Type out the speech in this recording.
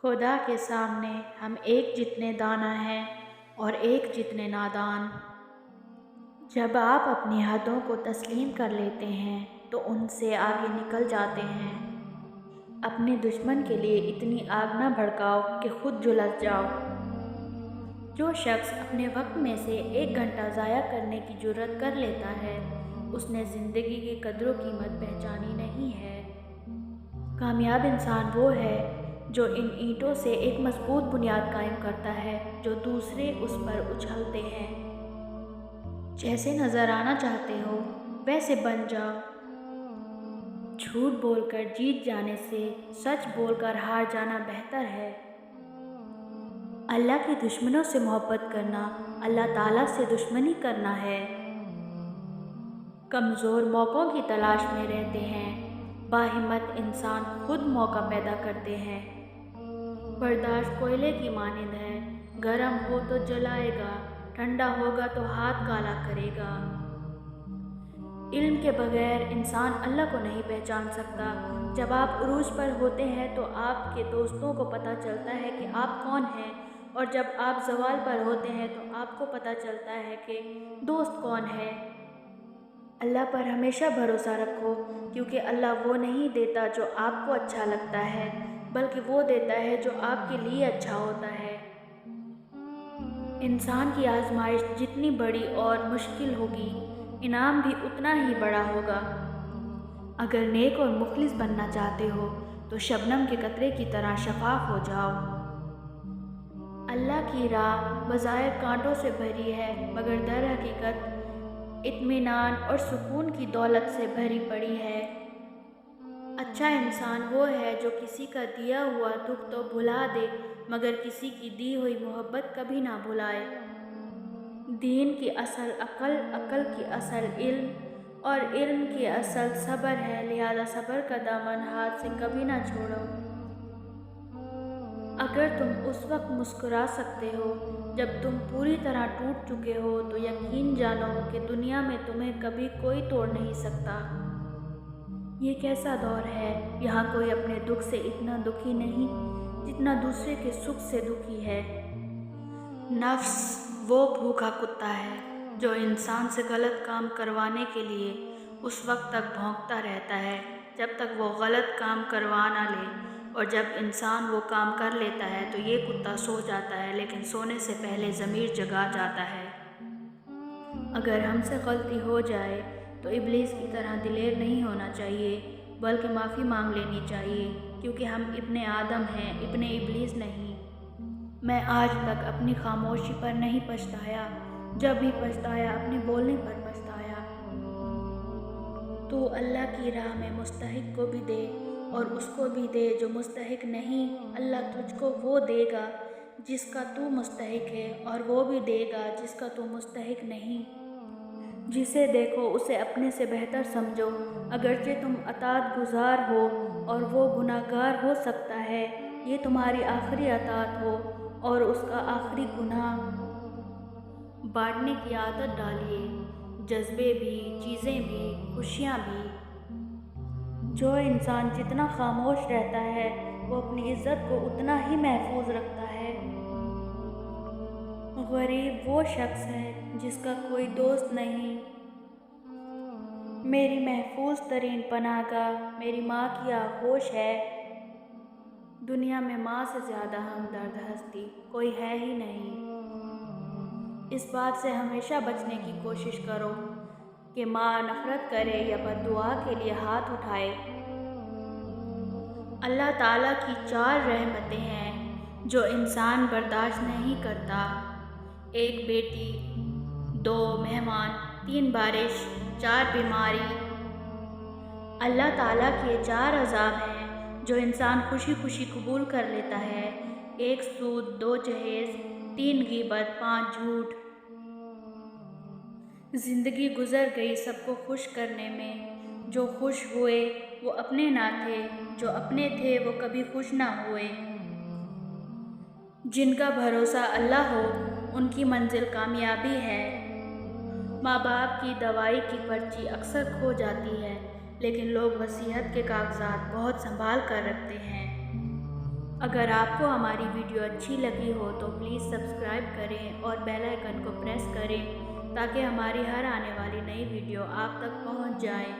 خدا کے سامنے ہم ایک جتنے دانا ہیں اور ایک جتنے نادان۔ جب آپ اپنی حدوں کو تسلیم کر لیتے ہیں تو ان سے آگے نکل جاتے ہیں۔ اپنے دشمن کے لیے اتنی آگ نہ بھڑکاؤ کہ خود جھلس جاؤ۔ جو شخص اپنے وقت میں سے 1 گھنٹہ ضائع کرنے کی جرات کر لیتا ہے، اس نے زندگی کی قدر و قیمت پہچانی نہیں ہے۔ کامیاب انسان وہ ہے جو ان اینٹوں سے ایک مضبوط بنیاد قائم کرتا ہے جو دوسرے اس پر اچھلتے ہیں۔ جیسے نظر آنا چاہتے ہو ویسے بن جاؤ۔ جھوٹ بول کر جیت جانے سے سچ بول کر ہار جانا بہتر ہے۔ اللہ کے دشمنوں سے محبت کرنا اللہ تعالیٰ سے دشمنی کرنا ہے۔ کمزور موقعوں کی تلاش میں رہتے ہیں، باہمت انسان خود موقع پیدا کرتے ہیں۔ برداشت کوئلے کی مانند ہے، گرم ہو تو جلائے گا، ٹھنڈا ہوگا تو ہاتھ کالا کرے گا۔ علم کے بغیر انسان اللہ کو نہیں پہچان سکتا۔ جب آپ عروج پر ہوتے ہیں تو آپ کے دوستوں کو پتہ چلتا ہے کہ آپ کون ہیں، اور جب آپ زوال پر ہوتے ہیں تو آپ کو پتہ چلتا ہے کہ دوست کون ہے۔ اللہ پر ہمیشہ بھروسہ رکھو، کیونکہ اللہ وہ نہیں دیتا جو آپ کو اچھا لگتا ہے، بلکہ وہ دیتا ہے جو آپ کے لیے اچھا ہوتا ہے۔ انسان کی آزمائش جتنی بڑی اور مشکل ہوگی، انعام بھی اتنا ہی بڑا ہوگا۔ اگر نیک اور مخلص بننا چاہتے ہو تو شبنم کے قطرے کی طرح شفاف ہو جاؤ۔ اللہ کی راہ بظاہر کانٹوں سے بھری ہے، مگر در حقیقت اطمینان اور سکون کی دولت سے بھری پڑی ہے۔ اچھا انسان وہ ہے جو کسی کا دیا ہوا دکھ تو بھلا دے، مگر کسی کی دی ہوئی محبت کبھی نہ بھلائے۔ دین کی اصل عقل، عقل کی اصل علم، اور علم کی اصل صبر ہے، لہذا صبر کا دامن ہاتھ سے کبھی نہ چھوڑو۔ اگر تم اس وقت مسکرا سکتے ہو جب تم پوری طرح ٹوٹ چکے ہو تو یقین جانو کہ دنیا میں تمہیں کبھی کوئی توڑ نہیں سکتا۔ یہ کیسا دور ہے، یہاں کوئی اپنے دکھ سے اتنا دکھی نہیں جتنا دوسرے کے سکھ سے دکھی ہے۔ نفس وہ بھوکا کتا ہے جو انسان سے غلط کام کروانے کے لیے اس وقت تک بھونکتا رہتا ہے جب تک وہ غلط کام کروا نہ لے، اور جب انسان وہ کام کر لیتا ہے تو یہ کتا سو جاتا ہے، لیکن سونے سے پہلے ضمیر جگا جاتا ہے۔ اگر ہم سے غلطی ہو جائے تو ابلیس کی طرح دلیر نہیں ہونا چاہیے، بلکہ معافی مانگ لینی چاہیے، کیونکہ ہم ابن آدم ہیں، ابن ابلیس نہیں۔ میں آج تک اپنی خاموشی پر نہیں پچھتایا، جب بھی پچھتایا اپنے بولنے پر پچھتایا۔ تو اللہ کی راہ میں مستحق کو بھی دے اور اس کو بھی دے جو مستحق نہیں۔ اللہ تجھ کو وہ دے گا جس کا تو مستحق ہے، اور وہ بھی دے گا جس کا تو مستحق نہیں۔ جسے دیکھو اسے اپنے سے بہتر سمجھو، اگرچہ تم اطاعت گزار ہو اور وہ گناہ گار ہو سکتا ہے، یہ تمہاری آخری اطاعت ہو اور اس کا آخری گناہ۔ بانٹنے کی عادت ڈالیے، جذبے بھی، چیزیں بھی، خوشیاں بھی۔ جو انسان جتنا خاموش رہتا ہے وہ اپنی عزت کو اتنا ہی محفوظ رکھتا ہے۔ غریب وہ شخص ہے جس کا کوئی دوست نہیں۔ میری محفوظ ترین پناہ گاہ میری ماں کی آغوش ہے۔ دنیا میں ماں سے زیادہ ہمدرد ہستی کوئی ہے ہی نہیں۔ اس بات سے ہمیشہ بچنے کی کوشش کرو کہ ماں نفرت کرے یا بد دعا کے لیے ہاتھ اٹھائے۔ اللہ تعالیٰ کی 4 رحمتیں ہیں جو انسان برداشت نہیں کرتا: 1 بیٹی، 2 مہمان، 3 بارش، 4 بیماری۔ اللہ تعالیٰ کے 4 عذاب ہیں جو انسان خوشی خوشی قبول کر لیتا ہے: 1 سود، 2 جہیز، 3 غیبت، 5 جھوٹ۔ زندگی گزر گئی سب کو خوش کرنے میں، جو خوش ہوئے وہ اپنے نہ تھے، جو اپنے تھے وہ کبھی خوش نہ ہوئے۔ جن کا بھروسہ اللہ ہو ان کی منزل کامیابی ہے۔ ماں باپ کی دوائی کی پرچی اکثر کھو جاتی ہے، لیکن لوگ وصیت کے کاغذات بہت سنبھال کر رکھتے ہیں۔ اگر آپ کو ہماری ویڈیو اچھی لگی ہو تو پلیز سبسکرائب کریں اور بیل آئیکن کو پریس کریں تاکہ ہماری ہر آنے والی نئی ویڈیو آپ تک پہنچ جائے۔